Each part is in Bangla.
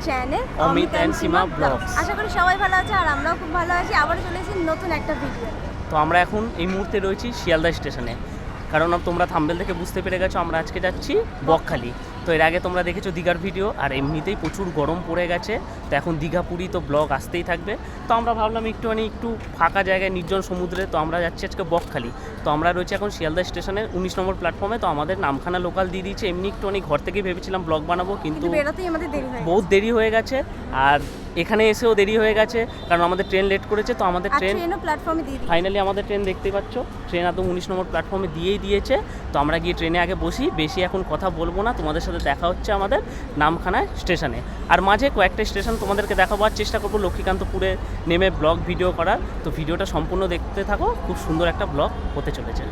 Channel Amit and Seema blogs. আশা করি সবাই ভালো আছে আর আমরাও খুব ভালো আছি। আবার চলে এসেছি নতুন একটা ভিডিও। তো আমরা এখন এই মুহূর্তে রয়েছি শিয়ালদা স্টেশনে, কারণ তোমরা থাম্বনেল থেকে বুঝতে পেরে গেছো আমরা আজকে যাচ্ছি বকখালি। তো এর আগে তোমরা দেখেছো দীঘার ভিডিও, আর এমনিতেই প্রচুর গরম পড়ে গেছে, তো এখন দীঘা পুরী তো ব্লগ আসতেই থাকবে। তো আমরা ভাবলাম একটু ফাঁকা জায়গায় নির্জন সমুদ্রে, তো আমরা যাচ্ছি আজকে বকখালি। তো আমরা রয়েছি এখন শিয়ালদা স্টেশনের 19 নম্বর প্ল্যাটফর্মে। তো আমাদের নামখানা লোকাল দিয়ে দিয়েছে। এমনি ঘর থেকে ভেবেছিলাম ব্লগ বানাবো, কিন্তু বেরোতেই আমাদের দেরি হয়ে বহুত দেরি হয়ে গেছে, আর এখানে এসেও দেরি হয়ে গেছে কারণ আমাদের ট্রেন লেট করেছে। তো আমাদের ট্রেনও প্ল্যাটফর্মে দিয়ে ফাইনালি আমাদের ট্রেন দেখতেই পাচ্ছ, ট্রেন একদম 19 নম্বর প্ল্যাটফর্মে দিয়েই দিয়েছে। তো আমরা গিয়ে ট্রেনে আগে বসি, বেশি এখন কথা বলবো না, তোমাদের সাথে দেখা হচ্ছে আমাদের নামখানা স্টেশনে। আর মাঝে কয়েকটা স্টেশন তোমাদেরকে দেখাবার চেষ্টা করবো, লক্ষ্মীকান্তপুরে নেমে ব্লগ ভিডিও করার। তো ভিডিওটা সম্পূর্ণ দেখতে থাকো, খুব সুন্দর একটা ব্লগ হতে চলেছে।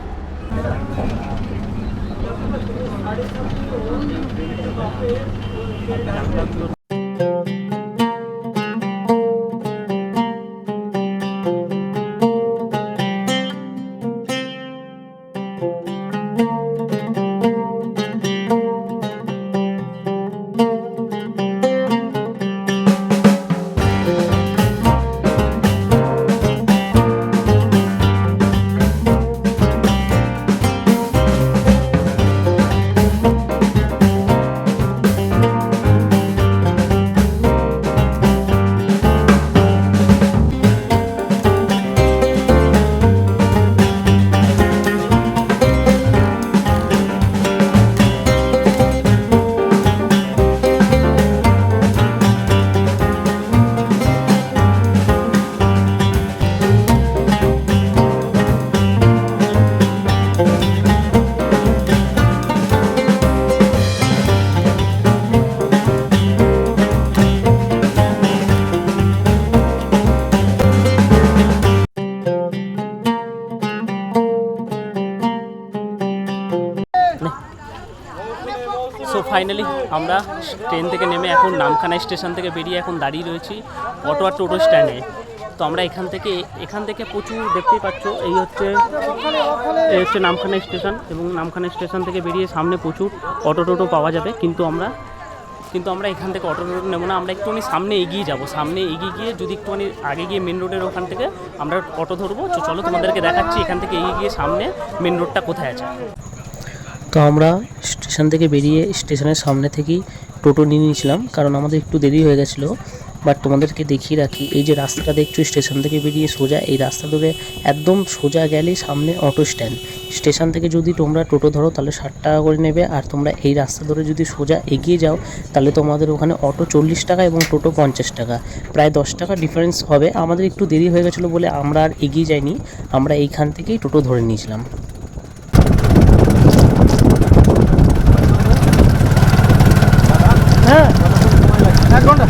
সো ফাইনালি আমরা ট্রেন থেকে নেমে এখন নামখানা স্টেশন থেকে বেরিয়ে এখন দাঁড়িয়ে রয়েছি অটো আর টোটো স্ট্যান্ডে। তো আমরা এখান থেকে প্রচুর দেখতেই পাচ্ছ, এই হচ্ছে নামখানা স্টেশন, এবং নামখানা স্টেশন থেকে বেরিয়ে সামনে প্রচুর অটো টোটো পাওয়া যাবে। কিন্তু আমরা এখান থেকে অটো টোটো নেবো না, আমরা একটুখানি সামনে এগিয়ে যাব। সামনে এগিয়ে গিয়ে যদি একটুখানি আগে গিয়ে মেন রোডের ওখান থেকে আমরা অটো ধরবো। তো চলো তোমাদেরকে দেখাচ্ছি এখান থেকে এগিয়ে গিয়ে সামনে মেন রোডটা কোথায় আছে। তো আমরা স্টেশন থেকে বেরিয়ে স্টেশনের সামনে থেকেই টোটো নিয়ে নিয়েছিলাম, কারণ আমাদের একটু দেরি হয়ে গেছিলো। বাট তোমাদেরকে দেখিয়ে রাখি, এই যে রাস্তাটা দেখছো স্টেশন থেকে বেরিয়ে সোজা এই রাস্তা ধরে একদম সোজা গেলেই সামনে অটো স্ট্যান্ড। স্টেশন থেকে যদি তোমরা টোটো ধরো তাহলে 60 টাকা করে নেবে, আর তোমরা এই রাস্তা ধরে যদি সোজা এগিয়ে যাও তাহলে তোমাদের ওখানে অটো 40 টাকা এবং টোটো 50 টাকা, প্রায় 10 টাকা ডিফারেন্স হবে। আমাদের একটু দেরি হয়ে গেছিলো বলে আমরা আর এগিয়ে যাইনি, আমরা এইখান থেকেই টোটো ধরে নিয়েছিলাম। হ্যাঁ, 1 ঘন্টা।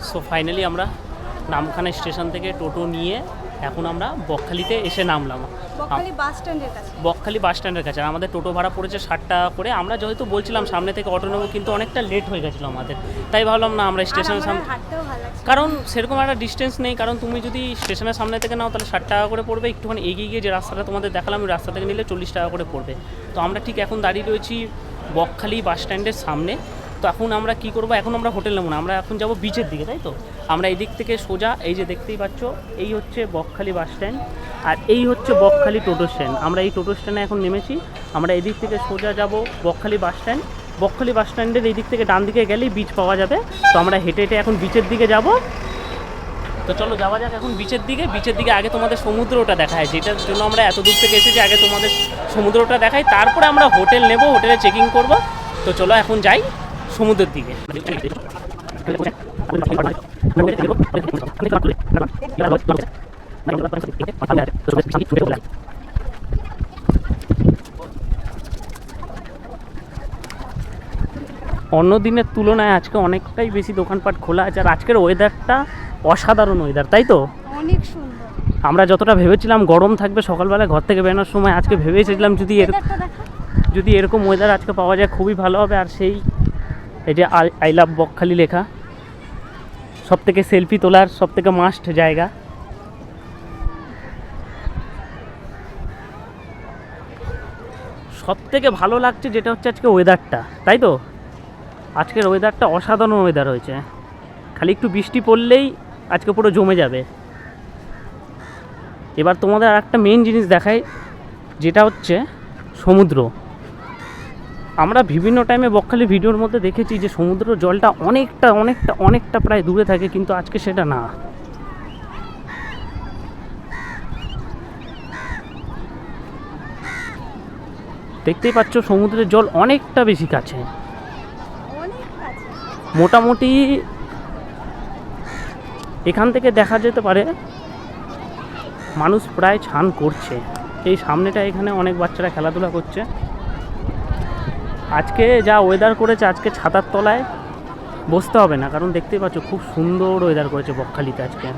সো ফাইনালি আমরা নামখানা স্টেশন থেকে টোটো নিয়ে এখন আমরা বকখালিতে এসে নামলাম। বকখালি বাস স্ট্যান্ডের কাছে। বকখালি বাস স্ট্যান্ডের কাছে। আর আমাদের টোটো ভাড়া পড়েছে 60 টাকা করে। আমরা যেহেতু বলছিলাম সামনে থেকে অটো নেবো, কিন্তু অনেকটা লেট হয়ে গেছিলো আমাদের, তাই ভাবলাম না আমরা স্টেশনের সামনে, হাঁটতেও ভালো লাগছে কারণ সেরকম একটা ডিস্টেন্স নেই। কারণ তুমি যদি স্টেশনের সামনে থেকে নাও তাহলে 60 টাকা করে পড়বে, একটুখানি এগিয়ে গিয়ে যে রাস্তাটা তোমাদের দেখালাম ওই রাস্তা থেকে নিলে 40 টাকা করে পড়বে। তো আমরা ঠিক এখন দাঁড়িয়ে রয়েছি বকখালি বাস স্ট্যান্ডের সামনে। তো এখন আমরা কি করব, এখন আমরা হোটেল নেবো না, আমরা এখন যাব বিচের দিকে, তাই তো? আমরা এই দিক থেকে সোজা, এই যে দেখতেই পাচ্ছ, এই হচ্ছে বকখালি বাস স্ট্যান্ড আর এই হচ্ছে বকখালি টোটো স্ট্যান্ড। আমরা এই টোটো স্ট্যান্ডে এখন নেমেছি। আমরা এই দিক থেকে সোজা যাব বকখালি বাস স্ট্যান্ড। বকখালি বাস স্ট্যান্ডের এই দিক থেকে ডান দিকে গেলেই বিচ পাওয়া যাবে। তো আমরা হেঁটে হেঁটে এখন বিচের দিকে যাব। তো চলো যাওয়া যাক এখন বিচের দিকে। বিচের দিকে আগে তোমাদের সমুদ্রটা দেখায়, যেটার জন্য আমরা এত দূর থেকে এসেছি, আগে তোমাদের সমুদ্রটা দেখাই, তারপরে আমরা হোটেল নেব, হোটেলে চেকিং করব। তো চলো এখন যাই সমুদ্রের দিকে। অন্য দিনের তুলনায় আজকে অনেকটাই বেশি দোকানপাট খোলা আছে। আর আজকের ওয়েদারটা অসাধারণ ওয়েদার, তাই তো? অনেক সুন্দর। আমরা যতটা ভেবেছিলাম গরম থাকবে সকালবেলা ঘর থেকে বেরোনোর সময়, আজকে ভেবে এসেছিলাম যদি এরকম ওয়েদার আজকে পাওয়া যায় খুবই ভালো হবে। আর সেই এই যে আই লাভ বকখালি লেখা, সব থেকে সেলফি তোলার সব থেকে মাস্ট জায়গা। সব থেকে ভালো লাগছে যেটা হচ্ছে আজকে ওয়েদারটা, তাই তো? আজকের ওয়েদারটা অসাধারণ ওয়েদার হয়েছে। খালি একটু বৃষ্টি পড়লেই আজকে পুরো জমে যাবে। এবার তোমাদের আর একটা মেন জিনিস দেখাই, যেটা হচ্ছে সমুদ্র। আমরা বিভিন্ন টাইমে বকখালি ভিডিওর মধ্যে দেখেছি যে সমুদ্র জলটা অনেকটা অনেকটা অনেকটা প্রায় দূরে থাকে, কিন্তু আজকে সেটা না। দেখতেই পাচ্ছ সমুদ্রের জল অনেকটা বেশি কাছে, মোটামুটি এখান থেকে দেখা যেতে পারে মানুষ প্রায় স্নান করছে। এই সামনেটা এখানে অনেক বাচ্চারা খেলাধুলা করছে। আজকে যা ওয়েদার করেছে, আজকে ছাতার তলায় বসতে হবে না, কারণ দেখতেই পাচ্ছ খুব সুন্দর ওয়েদার করেছে বকখালিতে আজকে।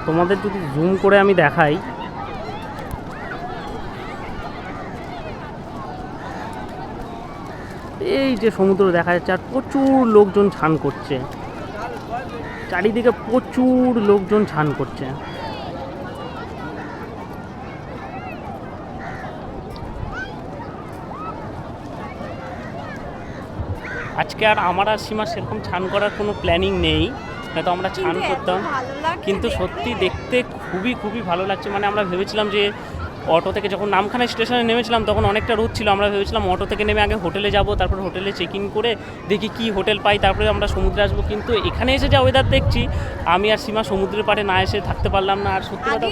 তোমাদের যদি জুম করে আমি দেখাই, এই যে সমুদ্র দেখা যাচ্ছে, আর প্রচুর লোকজন স্নান করছে, চারিদিকে প্রচুর লোকজন স্নান করছে। আজকে আর আমার আর সীমার সেরকম স্নান করার কোনো প্ল্যানিং নেই, হয়তো আমরা স্নান করতাম, কিন্তু সত্যি দেখতে খুবই খুবই ভালো লাগছে। মানে আমরা ভেবেছিলাম যে অটো থেকে যখন নামখানা স্টেশনে নেমেছিলাম তখন অনেকটা রোদ ছিল, আমরা ভেবেছিলাম অটো থেকে নেমে আগে হোটেলে যাব, তারপর হোটেলে চেক ইন করে দেখি কি হোটেল পাই, তারপরে আমরা সমুদ্রে আসবো। কিন্তু এখানে এসে যা ওয়েদার দেখছি, আমি আর সীমা সমুদ্রের পাড়ে না এসে থাকতে পারলাম না। আর সত্যি কথা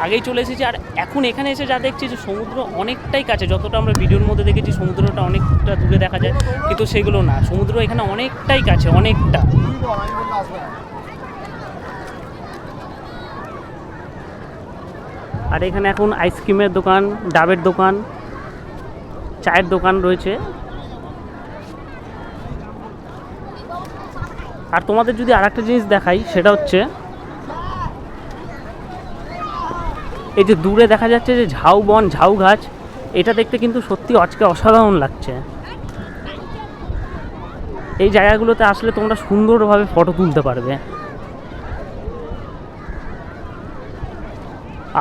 আগেই চলে এসেছি। আর এখন এখানে এসে যা দেখছি যে সমুদ্র অনেকটাই কাছে, যতটা আমরা ভিডিওর মধ্যে দেখেছি সমুদ্রটা অনেকটা দূরে দেখা যায়, কিন্তু সেগুলো না, সমুদ্র এখানে অনেকটাই কাছে, অনেকটা। আর এখানে এখন আইসক্রিমের দোকান, ডাবের দোকান, চায়ের দোকান রয়েছে। আর তোমাদের যদি আরেকটা জিনিস দেখাই, সেটা হচ্ছে এই যে দূরে দেখা যাচ্ছে যে ঝাউবন, ঝাউ গাছ, এটা দেখতে কিন্তু সত্যি আজকে অসাধারণ লাগছে। এই জায়গাগুলোতে আসলে তোমরা সুন্দরভাবে ফটো তুলতে পারবে।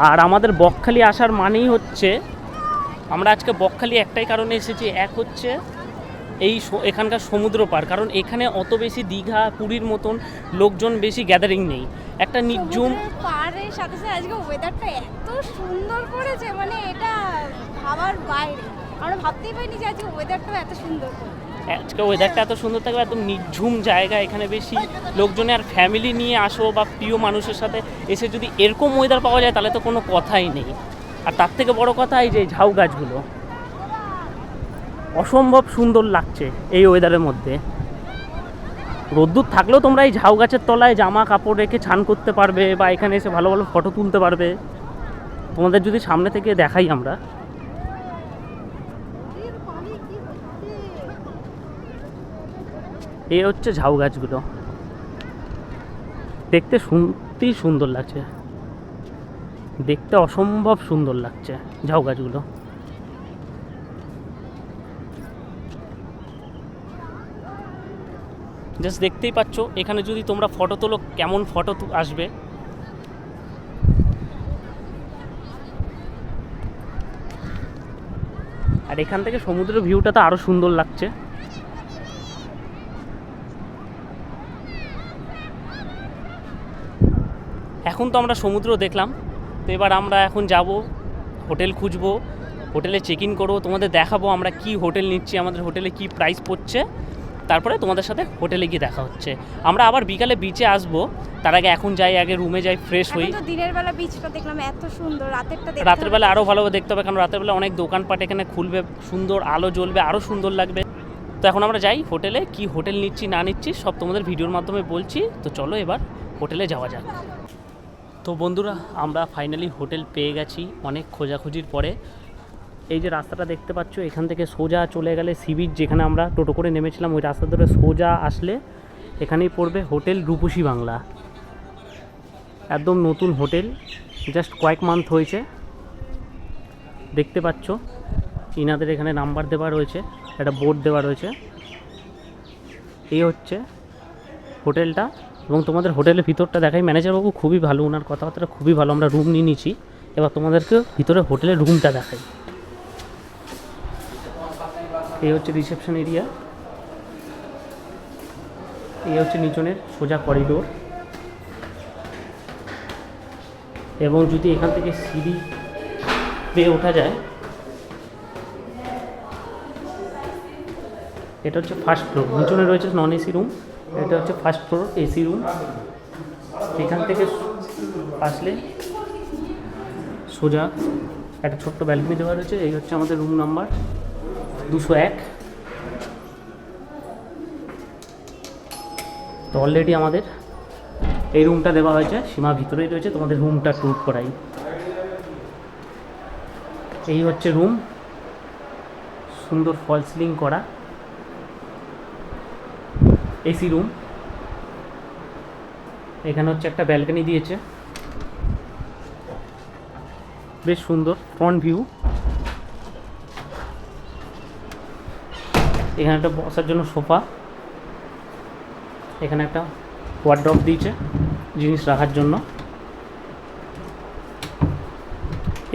আর আমাদের বকখালি আসার মানেই হচ্ছে, আমরা আজকে বকখালি একটাই কারণে এসেছি, এক হচ্ছে এই এখানকার সমুদ্র পার, কারণ এখানে অত বেশি দীঘা পুরীর মতন লোকজন বেশি গ্যাদারিং নেই, একটা নির্জুম পাহাড়ের সাথে সাথে আজকে ওয়েদারটা এত সুন্দর করেছে, মানে এটা ভাবার বাইরে। আমরা ভাবতেই পারিনি যে আজকে ওয়েদারটা এত সুন্দর। আজকে ওয়েদারটা এত সুন্দর থাকবে, একদম নির্ঝুম জায়গা, এখানে বেশি লোকজনে। আর ফ্যামিলি নিয়ে আসো বা প্রিয় মানুষের সাথে এসে যদি এরকম ওয়েদার পাওয়া যায় তাহলে তো কোনো কথাই নেই। আর তার থেকে বড় কথা এই যে ঝাউ গাছগুলো অসম্ভব সুন্দর লাগছে এই ওয়েদারের মধ্যে। রোদ্দুর থাকলেও তোমরা এই ঝাউ গাছের তলায় জামা কাপড় রেখে স্নান করতে পারবে বা এখানে এসে ভালো ভালো ফটো তুলতে পারবে। তোমাদের যদি সামনে থেকে দেখাই আমরা, এই হচ্ছে ঝাউ গাছগুলো, দেখতে সত্যিই সুন্দর লাগছে, দেখতে অসম্ভব সুন্দর লাগছে ঝাউ গাছগুলো। জাস্ট দেখতেই পাচ্ছ এখানে যদি তোমরা ফটো তোলো কেমন ফটো আসবে। আর এখান থেকে সমুদ্রের ভিউটা তো আরও সুন্দর লাগছে। এখন তো আমরা সমুদ্র দেখলাম, তো এবার আমরা এখন যাব হোটেল খুঁজবো, হোটেলে চেক ইন করবো, তোমাদের দেখাবো আমরা কি হোটেল নিচ্ছি, আমাদের হোটেলে কি প্রাইস পড়ছে, তারপরে তোমাদের সাথে হোটেলে গিয়ে দেখা হচ্ছে। আমরা আবার বিকালে বিচে আসবো, তার আগে এখন যাই, আগে রুমে যাই, ফ্রেশ হই। তো দিনের বেলা বিচটা দেখলাম এত সুন্দর, রাতের বেলা আরও ভালোভাবে দেখতে হবে, কারণ রাতের বেলা অনেক দোকানপাট এখানে খুলবে, সুন্দর আলো জ্বলবে, আরও সুন্দর লাগবে। তো এখন আমরা যাই হোটেলে, কি হোটেল নিচ্ছি না নিচ্ছি সব তোমাদের ভিডিওর মাধ্যমে বলছি। তো চলো এবার হোটেলে যাওয়া যাক। তো বন্ধুরা আমরা ফাইনালি হোটেল পেয়ে গেছি অনেক খোঁজাখুঁজির পরে। এই যে রাস্তাটা দেখতে পাচ্ছ, এখান থেকে সোজা চলে গেলে সি বিচ, যেখানে আমরা টোটো করে নেমেছিলাম ওই রাস্তা ধরে সোজা আসলে এখানেই পড়বে হোটেল রূপসী বাংলা। একদম নতুন হোটেল, জাস্ট কয়েক মান্থ হয়েছে। দেখতে পাচ্ছ ইনাদের এখানে নাম্বার দেওয়া রয়েছে, একটা বোর্ড দেওয়া রয়েছে। এই হচ্ছে হোটেলটা, এবং তোমাদের হোটেলের ভিতরটা দেখাই। ম্যানেজারবাবু খুবই ভালো, ওনার কথাবার্তা খুবই ভালো। আমরা রুম নিয়ে নিয়েছি, এবার তোমাদেরকে ভিতরে হোটেলের রুমটা দেখাই। এই হচ্ছে রিসেপশন এরিয়া, এই হচ্ছে নিচনের সোজা করিডোর, এবং যদি এখান থেকে সিঁড়ি বেয়ে ওঠা যায়, এটা হচ্ছে ফার্স্ট ফ্লোর। নিচনে রয়েছে নন এসি রুম, এটা হচ্ছে ফার্স্ট ফ্লোর এসি রুম। এখান থেকে আসলে সোজা একটা ছোট্ট ব্যালকনি দেওয়া রয়েছে। এই হচ্ছে আমাদের রুম নাম্বার 201। তো অলরেডি আমাদের এই রুমটা দেওয়া হয়েছে, সীমা ভিতরেই রয়েছে। তোমাদের রুমটা ট্যুর করাই। এই হচ্ছে রুম, সুন্দর ফল সিলিং করা এসি রুম। এখানে হচ্ছে একটা ব্যালকনি দিয়েছে, বেশ সুন্দর ফ্রন্ট ভিউ। এখানে একটা বসার জন্য সোফা, এখানে একটা ওয়ার্ড্রপ দিয়েছে জিনিস রাখার জন্য।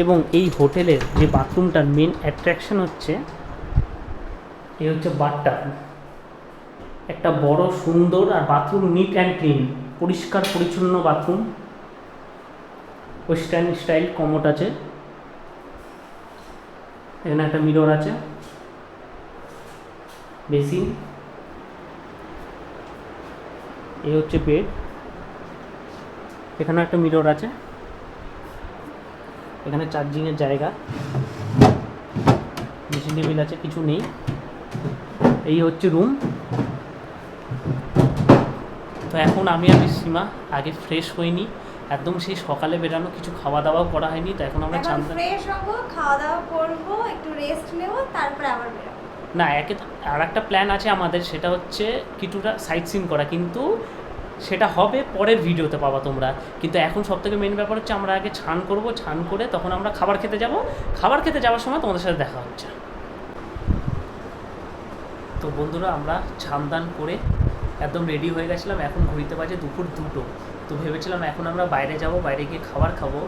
এবং এই হোটেলের যে বাথরুমটার মেন অ্যাট্রাকশন হচ্ছে এই হচ্ছে বাথটাব, একটা বড় সুন্দর, আর বাথরুম নিট অ্যান্ড ক্লিন, পরিষ্কার পরিচ্ছন্ন বাথরুম। ওয়েস্টার্ন স্টাইল কমোড আছে, এখানে একটা মিরর আছে, বেসিন। এই হচ্ছে বেড, এখানে একটা মিরর আছে, এখানে চার্জিংয়ের জায়গা, ড্রেসিং টেবিল আছে, কিছু নেই। এই হচ্ছে রুম। তো এখন আমি সীমা আগে ফ্রেশ হইনি, একদম সেই সকালে বেরানো, কিছু খাওয়া দাওয়াও করা হয়নি। তো এখন আমরা ফ্রেশ হব, খাওয়া দাওয়া করব, একটু রেস্ট নেব, তারপরে আবার বেরোবো। না, আর একটা প্ল্যান আছে আমাদের, সেটা হচ্ছে কিছুটা সাইট সিন করা, কিন্তু সেটা হবে পরের ভিডিওতে পাবা তোমরা। কিন্তু এখন সবথেকে মেন ব্যাপার হচ্ছে আমরা আগে স্নান করব, স্নান করে তখন আমরা খাবার খেতে যাব। খাবার খেতে যাওয়ার সময় তোমাদের সাথে দেখা হচ্ছে। তো বন্ধুরা আমরা স্নান করে একদম রেডি হয়ে গেছিলাম, এখন ঘড়িতে বাজে দুপুর 2টো। তো ভেবেছিলাম এখন আমরা বাইরে যাব, বাইরে গিয়ে খাবার খাবো।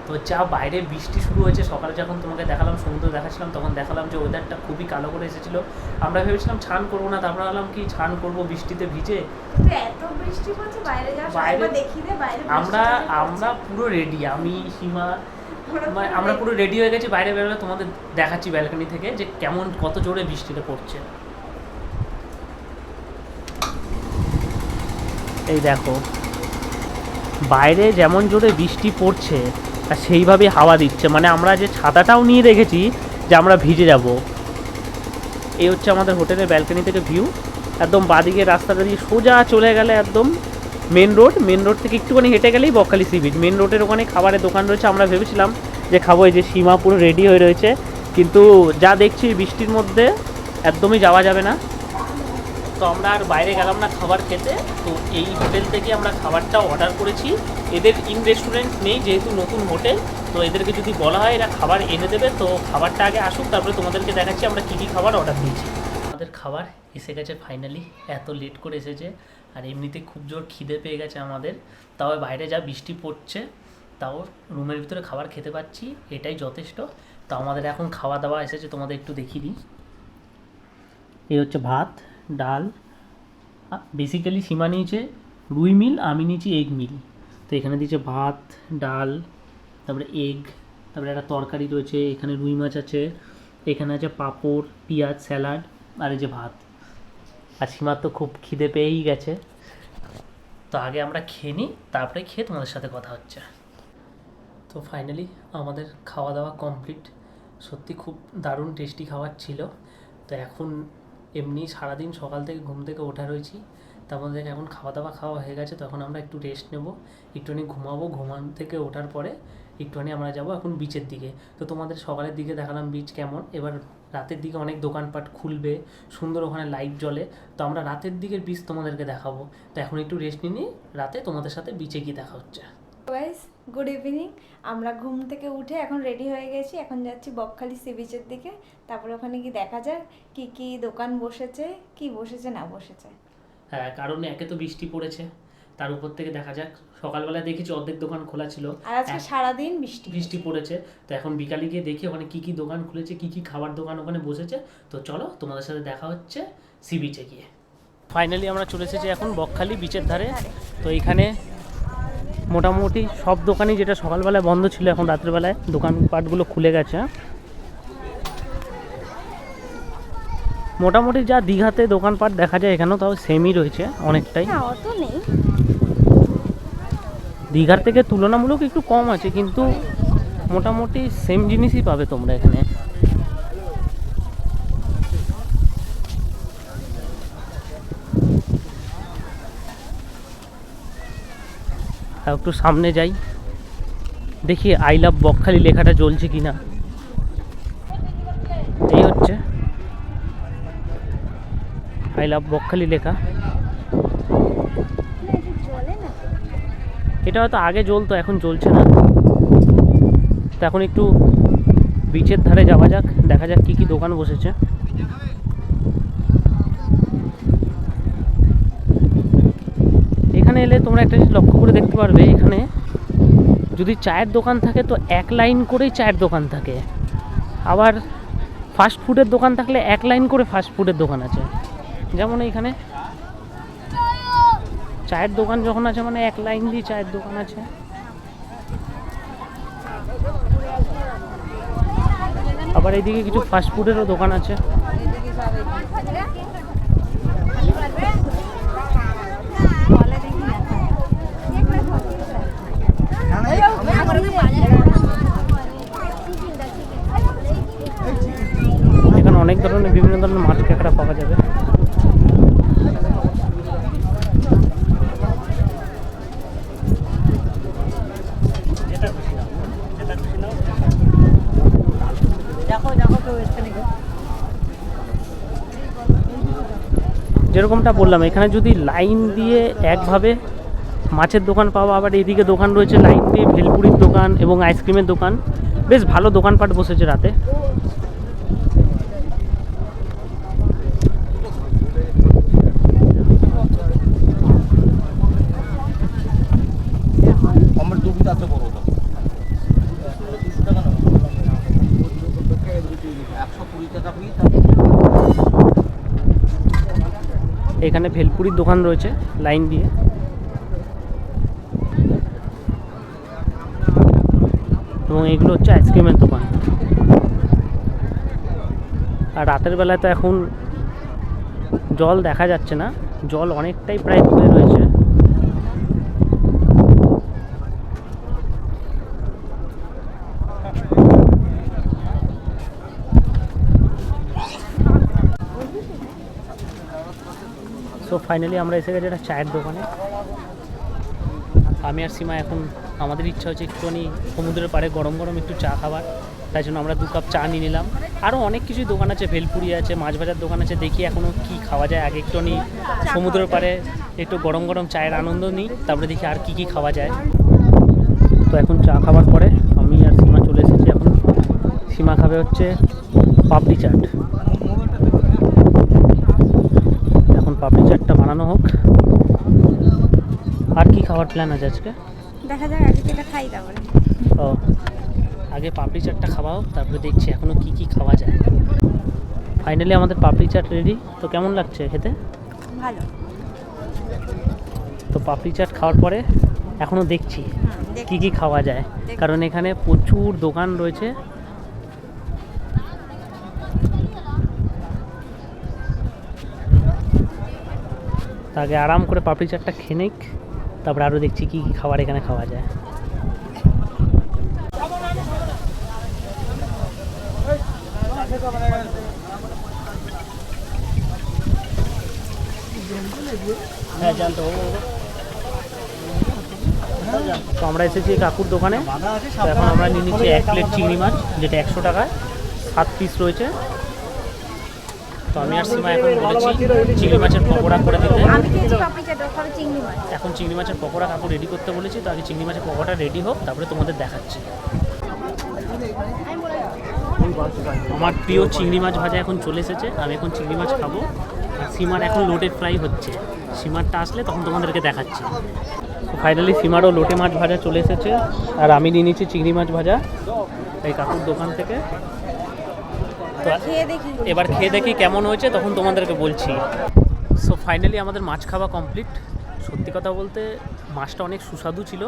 তো যা বাইরে বৃষ্টি শুরু হয়েছে, সকালে যখন তোমাকে দেখালাম সমুদ্র দেখাচ্ছিলাম, তখন দেখালাম যে ওয়েদারটা খুবই কালো করে এসেছিলো। আমরা ভেবেছিলাম স্নান করবো না, তারপর ভাবলাম কি স্নান করবো বৃষ্টিতে ভিজে। এত বৃষ্টি পড়ছে, বাইরে যাওয়ার বাইরে দেখি দে, বাইরে আমরা পুরো রেডি, আমি সীমা আমরা পুরো রেডি হয়ে গেছি। বাইরে বেরোলে তোমাদের দেখাচ্ছি ব্যালকনি থেকে যে কেমন কত জোরে বৃষ্টিটা পড়ছে। এই দেখো বাইরে যেমন জোরে বৃষ্টি পড়ছে আর সেইভাবে হাওয়া দিচ্ছে, মানে আমরা যে ছাতাটাও নিয়ে রেখেছি যে আমরা ভিজে যাব। এই হচ্ছে আমাদের হোটেলের ব্যালকনি থেকে ভিউ। একদম বাদিকে রাস্তাটা দিয়ে সোজা চলে গেলে একদম মেন রোড, মেন রোড থেকে একটুখানি হেঁটে গেলেই বকখালি সি বিচ। মেন রোডের ওখানে খাবারের দোকান রয়েছে, আমরা ভেবেছিলাম যে খাবো, এই যে সীমা পুরো রেডি হয়ে রয়েছে, কিন্তু যা দেখছি বৃষ্টির মধ্যে একদমই যাওয়া যাবে না। তো আমরা আর বাইরে গেলাম না খাবার খেতে, তো এই হোটেল থেকে আমরা খাবারটা অর্ডার করেছি। এদের ইন রেস্টুরেন্ট নেই যেহেতু নতুন হোটেল, তো এদেরকে যদি বলা হয় এরা খাবার এনে দেবে। তো খাবারটা আগে আসুক, তারপরে তোমাদেরকে দেখাচ্ছি আমরা কী কী খাবার অর্ডার দিয়েছি। আমাদের খাবার এসে গেছে ফাইনালি, এত লেট করে এসেছে, আর এমনিতে খুব জোর খিদে পেয়ে গেছে আমাদের। তাও বাইরে যা বৃষ্টি পড়ছে, তাও রুমের ভিতরে খাবার খেতে পাচ্ছি, এটাই যথেষ্ট। তো আমাদের এখন খাওয়া দাওয়া এসেছে, তোমাদের একটু দেখিয়ে দিই। এই হচ্ছে ভাত, ডাল, বেসিক্যালি সীমা নিয়েছে রুই মিল, আমি নিয়েছি এগ মিল। তো এখানে দিয়েছে ভাত, ডাল, তারপরে এগ, তারপরে একটা তরকারি রয়েছে, এখানে রুই মাছ আছে, এখানে আছে পাঁপড়, পেঁয়াজ, স্যালাড, আর এই যে ভাত। আর সীমার তো খুব খিদে পেয়েই গেছে, তো আগে আমরা খেয়ে নিই, তারপরে খেয়ে তোমাদের সাথে কথা হচ্ছে। তো ফাইনালি আমাদের খাওয়া দাওয়া কমপ্লিট, সত্যি খুব দারুণ টেস্টি খাবার ছিল। তো এখন এমনি সারাদিন সকাল থেকে ঘুম থেকে ওঠা রয়েছি, তার মধ্যে এখন খাওয়া দাওয়া খাওয়া হয়ে গেছে। তখন আমরা একটু রেস্ট নেব, একটুখানি ঘুমাবো, ঘুমান থেকে ওঠার পরে একটুখানি আমরা যাব এখন বিচের দিকে। তো তোমাদের সকালের দিকে দেখালাম বিচ কেমন, এবার রাতের দিকে অনেক দোকানপাট খুলবে, সুন্দর ওখানে লাইট জ্বলে, তো আমরা রাতের দিকের বিচ তোমাদেরকে দেখাবো। তো এখন একটু রেস্ট নিয়ে রাতে তোমাদের সাথে বিচে গিয়ে দেখা হচ্ছে। গাইস গুড ইভিনিং, আমরা ঘুম থেকে উঠে এখন রেডি হয়ে গেছি, এখন যাচ্ছি বকখালি সি বিচের দিকে। তারপরে ওখানে কি দেখা যাক কি কি দোকান বসেছে, কি বসেছে না বসেছে। হ্যাঁ, কারণ একে তো বৃষ্টি পড়েছে, তার উপর থেকে দেখা যাক। সকালবেলা দেখেছি অর্ধেক দোকান খোলা ছিল, আর আজকে সারাদিন বৃষ্টি পড়েছে। তো এখন বিকালে গিয়ে দেখি ওখানে কি কি দোকান খুলেছে, কি কি খাবার দোকান ওখানে বসেছে। তো চলো তোমাদের সাথে দেখা হচ্ছে সি বিচে গিয়ে। ফাইনালি আমরা চলে এসেছি এখন বকখালি বিচের ধারে। তো এইখানে মোটামুটি সব দোকানই, যেটা সকালবেলায় বন্ধ ছিল এখন রাত্রেবেলায় দোকানপাটগুলো খুলে গেছে। মোটামুটি যা দীঘাতে দোকানপাট দেখা যায় এখানেও তাও সেমই রয়েছে অনেকটাই, অত নেই, দীঘার থেকে তুলনামূলক একটু কম আছে, কিন্তু মোটামুটি সেম জিনিসই পাবে তোমরা এখানে। আর একটু সামনে যাই, দেখি আই লাভ বকখালি লেখাটা জ্বলছে কিনা। এই হচ্ছে আই লাভ বকখালি লেখা। এটা হয়তো আগে জ্বলতো, এখন জ্বলছে না। তো এখন একটু বিচের ধারে যাওয়া যাক, দেখা যাক কি কি দোকান বসেছে। এখানে এলে তোমরা একটা জিনিস লক্ষ্য করে দেখতে পারবে, এখানে যদি চায়ের দোকান থাকে তো এক লাইন করেই চায়ের দোকান থাকে, আবার ফাস্ট ফুডের দোকান থাকলে এক লাইন করে ফাস্ট ফুডের দোকান আছে। যেমন এইখানে চায়ের দোকান যখন আছে মানে এক লাইন দিয়ে চায়ের দোকান আছে। আবার এইদিকে কিছু ফাস্ট ফুডেরও দোকান আছে। এখানে অনেক ধরনের বিভিন্ন ধরনের মাছ কাঁকড়া পাওয়া যাবে। যেরকমটা বললাম, এখানে যদি লাইন দিয়ে একভাবে মাছের দোকান পাওয়া, আবার এইদিকে দোকান রয়েছে লাইন দিয়ে ভেলপুরির দোকান এবং আইসক্রিমের দোকান, বেশ ভালো দোকানপাট বসেছে রাতে। এখানে ভেলপুরির দোকান রয়েছে লাইন দিয়ে, এবং এগুলো হচ্ছে আইসক্রিমের দোকান। আর রাতের বেলায় তো এখন জল দেখা যাচ্ছে না, জল অনেকটাই প্রায় ডুবে রয়েছে। সো ফাইনালি আমরা এসে গেছি একটা চায়ের দোকানে। আমি আর সীমা এখন আমাদের ইচ্ছা হচ্ছে একটুখানি সমুদ্রের পাড়ে গরম গরম একটু চা খাবার, তাই জন্য আমরা 2 কাপ চা নিয়ে নিলাম। আরও অনেক কিছুই দোকান আছে, ভেলপুরি আছে, মাছ ভাজার দোকান আছে, দেখি এখনও কি খাওয়া যায়। আগে একটু নিই সমুদ্রের পাড়ে একটু গরম গরম চায়ের আনন্দ নিই, তারপরে দেখি আর কি খাওয়া যায়। তো এখন চা খাবার পরে আমি আর সীমা চলে এসেছি। এখন সীমা খাবে হচ্ছে পাপড়ি চাট। এখন পাপড়ি চাটটা বানানো হোক। আর কি খাওয়ার প্ল্যান আছে আজকে? দেখা যাক আগে যেটা খাই তারপরে। ও আগে পাপড়ি চাটটা খাওয়া হোক, তারপরে দেখছি এখনও কি খাওয়া যায়। ফাইনালি আমাদের পাপড়ি চাট রেডি। তো কেমন লাগছে খেতে? ভালো। তো পাপড়ি চাট খাওয়ার পরে এখনও দেখছি কি খাওয়া যায়, কারণ এখানে প্রচুর দোকান রয়েছে। আগে আরাম করে পাপড়ি চাটটা খেয়ে নিক, তারপরে আরও দেখছি কি খাবার এখানে খাওয়া যায়। হ্যাঁ জানতো। তো আমরা এসেছি কাকুর দোকানে। তো এখন আমরা নিয়ে নিচ্ছি 1 প্লেট চিংড়ি মাছ, যেটা 100 টাকায় 7 পিস রয়েছে। তো আমি আর সীমা এখন বলেছি চিংড়ি মাছের পকোড়া করে দিতে। আমি খেয়েছি পাপড়ি চাট, ওখানে চিংড়ি মাছ। এখন চিংড়ি মাছের পকোড়া কাকু রেডি করতে বলেছি। তো আগে চিংড়ি মাছের পকোড়া রেডি হোক, তারপরে তোমাদের দেখাচ্ছি। আমার প্রিয় চিংড়ি মাছ ভাজা এখন চলে এসেছে। আমি এখন চিংড়ি মাছ খাবো। আর সীমার এখন লোটে ফ্রাই হচ্ছে। সীমারটা আসলে তখন তোমাদেরকে দেখাচ্ছি। ফাইনালি সীমারও লোটে মাছ ভাজা চলে এসেছে, আর আমি নিয়ে নিচ্ছি চিংড়ি মাছ ভাজা এই কাকুর দোকান থেকে। তো এবার খেয়ে দেখি কেমন হয়েছে, তখন তোমাদেরকে বলছি। সো ফাইনালি আমাদের মাছ খাওয়া কমপ্লিট। সত্যি কথা বলতে মাছটা অনেক সুস্বাদু ছিল,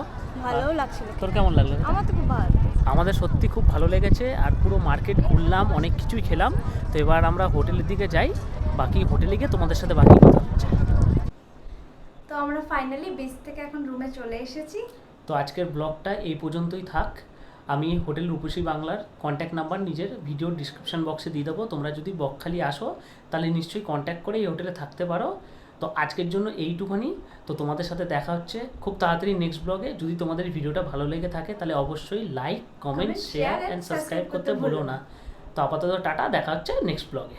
ভালোও লাগছিল। তোর কেমন লাগলো? আমার তো খুব ভালো। আমাদের সত্যি খুব ভালো লেগেছে। আর পুরো মার্কেট ঘুরলাম, অনেক কিছুই খেলাম। তো এবার আমরা হোটেলের দিকে যাই, বাকি হোটেলে গিয়ে তোমাদের সাথে বাকি কথা হচ্ছে। তো আমরা ফাইনালি বিচ থেকে এখন রুমে চলে এসেছি। তো আজকের ব্লগটা এই পর্যন্তই থাক। আমি হোটেল রূপসী বাংলার কন্ট্যাক্ট নাম্বার নিজের ভিডিওর ডিসক্রিপশন বক্সে দিয়ে দেবো। তোমরা যদি বকখালি আসো তাহলে নিশ্চয়ই কন্ট্যাক্ট করে এই হোটেলে থাকতে পারো। তো আজকের জন্য এইটুখানি। তো তোমাদের সাথে দেখা হচ্ছে খুব তাড়াতাড়ি নেক্সট ব্লগে। যদি তোমাদের ভিডিওটা ভালো লেগে থাকে তাহলে অবশ্যই like, comment, share and subscribe করতে ভুলো না। তো আপাতত টাটা, দেখা হচ্ছে নেক্সট ব্লগে।